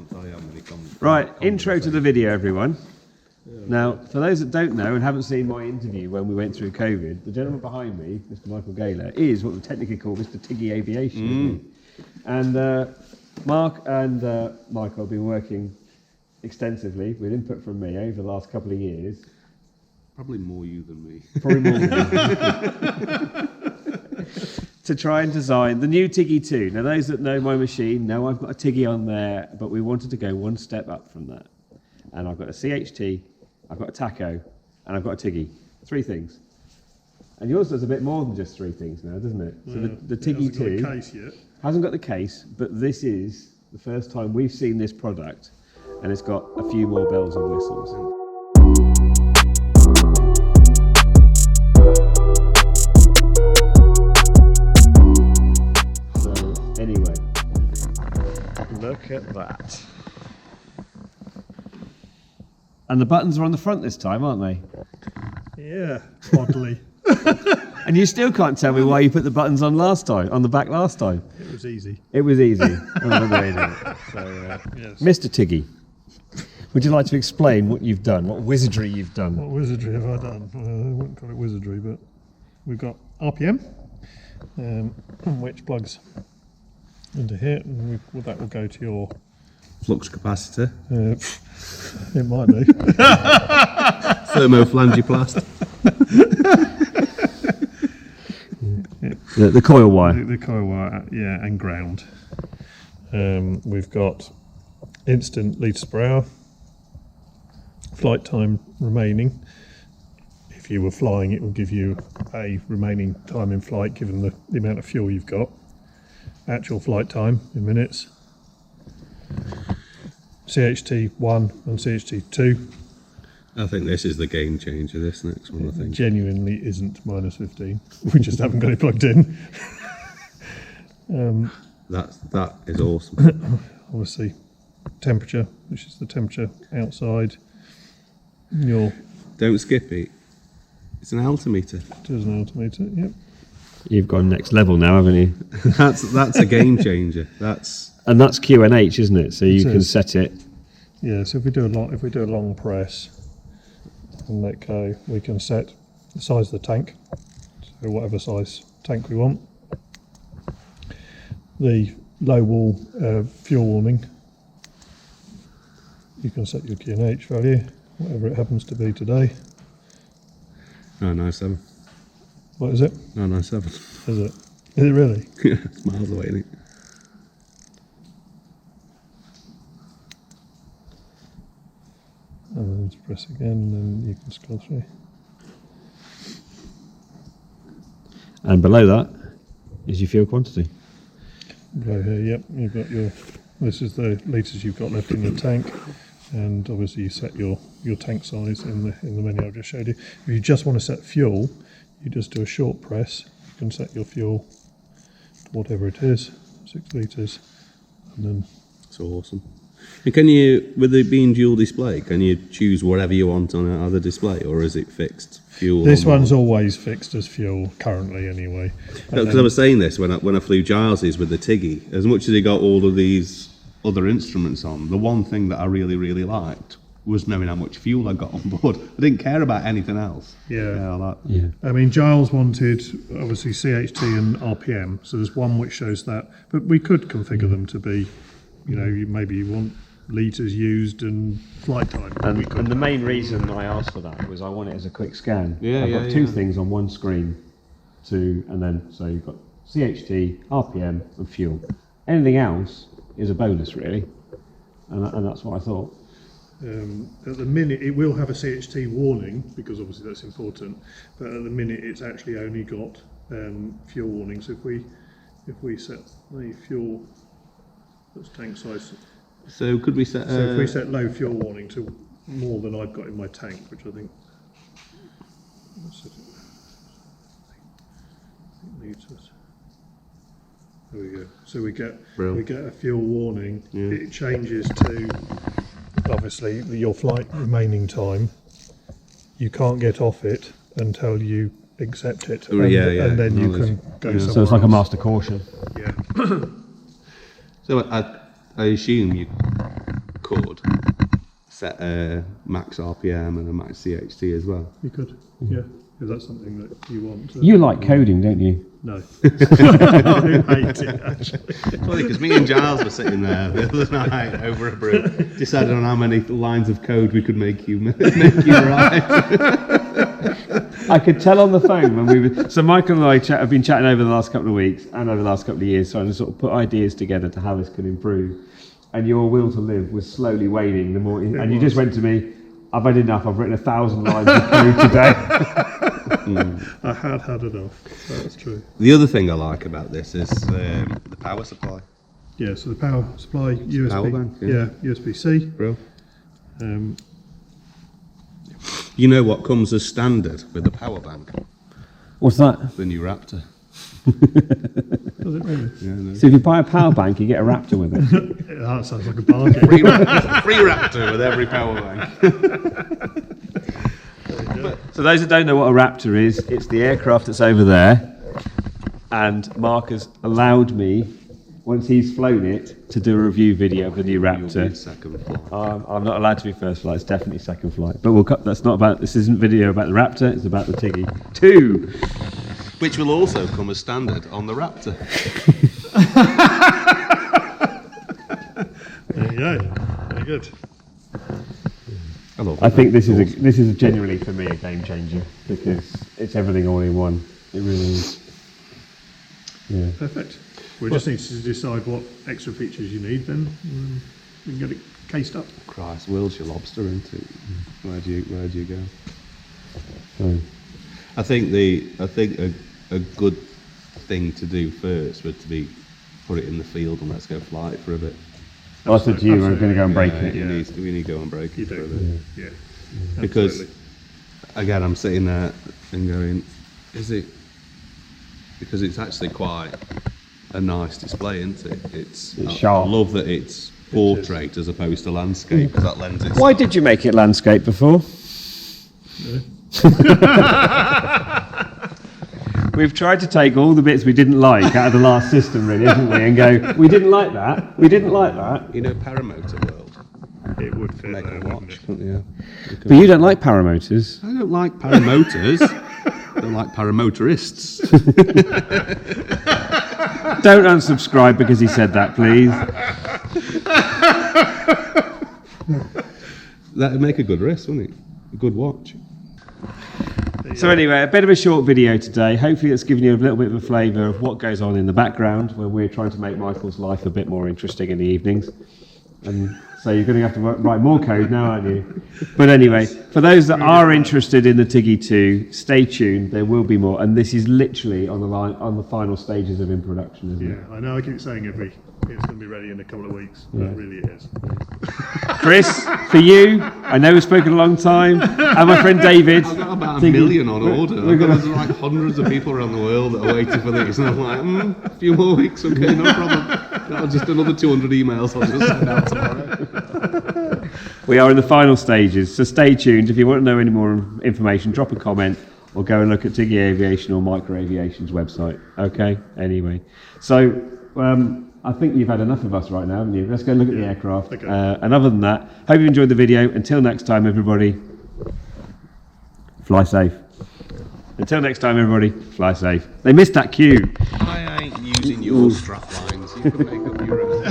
can't tell you how many Right, intro to the video, everyone. Now, for those that don't know and haven't seen my interview when we went through COVID, the gentleman behind me, Mr. Michael Gaylor, is what we technically call Mr. Tiggy Aviation. And Mark and Michael have been working extensively with input from me over the last couple of years. Probably more you than me. Probably more than me. To try and design the new TiggyV2. Now, those that know my machine know I've got a Tiggy on there, but we wanted to go one step up from that. And I've got a CHT, I've got a Taco, and I've got a Tiggy. 3 things. And yours does a bit more than just 3 things now, doesn't it? So the TiggyV2 hasn't got the case yet. Hasn't got the case, but this is the first time we've seen this product, and it's got a few more bells and whistles. Anyway, look at that. And the buttons are on the front this time, aren't they? Yeah, oddly. And you still can't tell me why you put the buttons on the back last time. It was easy. It was easy. Yes. Mr. Tiggy, would you like to explain what you've done, what wizardry you've done? What wizardry have I done? I wouldn't call it wizardry, but we've got RPM, which plugs into here, and that will go to your Flux capacitor. It might do. Thermoflangiplast. The coil wire. The coil wire, yeah, and ground. We've got instant litres per hour, flight time remaining. If you were flying, it will give you a remaining time in flight given the amount of fuel you've got. Actual flight time in minutes. CHT1 and CHT2. I think this is the game changer, this next one, I think. Genuinely isn't -15. We just haven't got it plugged in. That is awesome. Obviously, temperature, which is the temperature outside. Don't skip it. It's an altimeter. It is an altimeter, yep. You've gone next level now, haven't you? That's a game changer. And that's QNH, isn't it? So you can set it. Yeah. So if we do a long press and let go, we can set the size of the tank. So whatever size tank we want. The low wall fuel warning. You can set your QNH value, whatever it happens to be today. 997. What is it? 997. Is it? Is it really? Yeah, it's miles away, isn't it? And then just press again, and then you can scroll through. And below that is your fuel quantity. Below here, yep, you've got this is the litres you've got left in your tank, and obviously you set your tank size in the menu I've just showed you. If you just want to set fuel, you just do a short press. You can set your fuel to whatever it is, 6 litres, and then. It's awesome. And can you, with it being dual display, can you choose whatever you want on either display, or is it fixed fuel? This one's always fixed as fuel currently, anyway. Because I was saying this when I flew Giles's with the Tiggy. As much as he got all of these other instruments on, the one thing that I really, really liked was knowing how much fuel I got on board. I didn't care about anything else. Yeah. Yeah. I mean, Giles wanted obviously CHT and RPM, so there's one which shows that, but we could configure them to be, maybe you want litres used and flight time. And the main reason I asked for that was I want it as a quick scan. Yeah, I've got 2 things on one screen, so you've got CHT, RPM, and fuel. Anything else is a bonus, really, and that's what I thought. At the minute, it will have a CHT warning because obviously that's important. But at the minute, it's actually only got fuel warnings. If we set the fuel, that's tank size. So could we set? So if we set low fuel warning to more than I've got in my tank, which I think. There we go. So we get a fuel warning. Yeah. It changes to. Obviously, your flight remaining time, you can't get off it until you accept it, and then you can go somewhere So it's like else. a master caution. Yeah. So I assume could set a max RPM and a max CHT as well. You could, yeah, if that's something that you want. You like coding, don't you? No. I hate it, actually. It's funny because me and Giles were sitting there the other night over a brew, deciding on how many lines of code we could make you write. I could tell on the phone when we were. So Michael and I have been chatting over the last couple of weeks and over the last couple of years, trying to sort of put ideas together to how this could improve. And your will to live was slowly waning. The more, and you just went to me. I've had enough. I've written 1,000 lines of code today. I had enough. That's true. The other thing I like about this is the power supply. Yeah, so the power supply, USB. Power bank, yeah, USB-C. Bro. You know what comes as standard with the power bank? What's that? The new Raptor. Does it really? Yeah, no. So if you buy a power bank, you get a Raptor with it. That sounds like a bargain. Free Raptor with every power bank. So those that don't know what a Raptor is, it's the aircraft that's over there, and Mark has allowed me, once he's flown it, to do a review video of the new You'll be Raptor. second flight. I'm not allowed to be first flight. It's definitely second flight. But we'll cut. That's not about. This isn't video about the Raptor. It's about the TiggyV2. Which will also come as standard on the Raptor. There you go. Very good. I think this is genuinely for me a game changer because it's everything all in one. It really is. Yeah. Perfect. We just need to decide what extra features you need then. We can get it cased up. Christ, where's your lobster into? Where do you go? So, I think a good thing to do first would to be put it in the field and let's go fly it for a bit. I said to you, we're going to go and break it. We need to go and break You it for a do. bit. Yeah. Because Absolutely. again, I'm sitting there and going, is it? Because it's actually quite a nice display, isn't it? It's sharp. I love that it's portrait as opposed to landscape because that lends itself. Why did you make it landscape before? We've tried to take all the bits we didn't like out of the last system, really, haven't we? And go, we didn't like that. We didn't like that. You know, Paramotor World. It would fit Make there, a wouldn't watch, it? couldn't you? But you don't like paramotors. I don't like paramotors. I don't like paramotorists. Don't unsubscribe because he said that, please. That'd make a good wrist, wouldn't it? A good watch. So anyway, a bit of a short video today. Hopefully it's given you a little bit of a flavour of what goes on in the background when we're trying to make Michael's life a bit more interesting in the evenings. And so you're going to have to write more code now, aren't you? But anyway, for those that are interested in the TiggyV2, stay tuned. There will be more. And this is literally on the final stages of in production, isn't it? Yeah, I know I keep saying it's going to be ready in a couple of weeks, but it really is. Chris, for you, I know we've spoken a long time, and my friend David. I've got about a million on order. There's like hundreds of people around the world that are waiting for these, and I'm like, a few more weeks, okay, no problem. Just another 200 emails I'll just send out tomorrow. We are in the final stages, so stay tuned. If you want to know any more information, drop a comment or go and look at Tiggy Aviation or MicroAviation's website. Okay, anyway. So, I think you've had enough of us right now, haven't you? Let's go look at the aircraft. Okay. And other than that, hope you enjoyed the video. Until next time, everybody, fly safe. Until next time, everybody, fly safe. They missed that cue. I ain't using your strap lines. You can make up your own.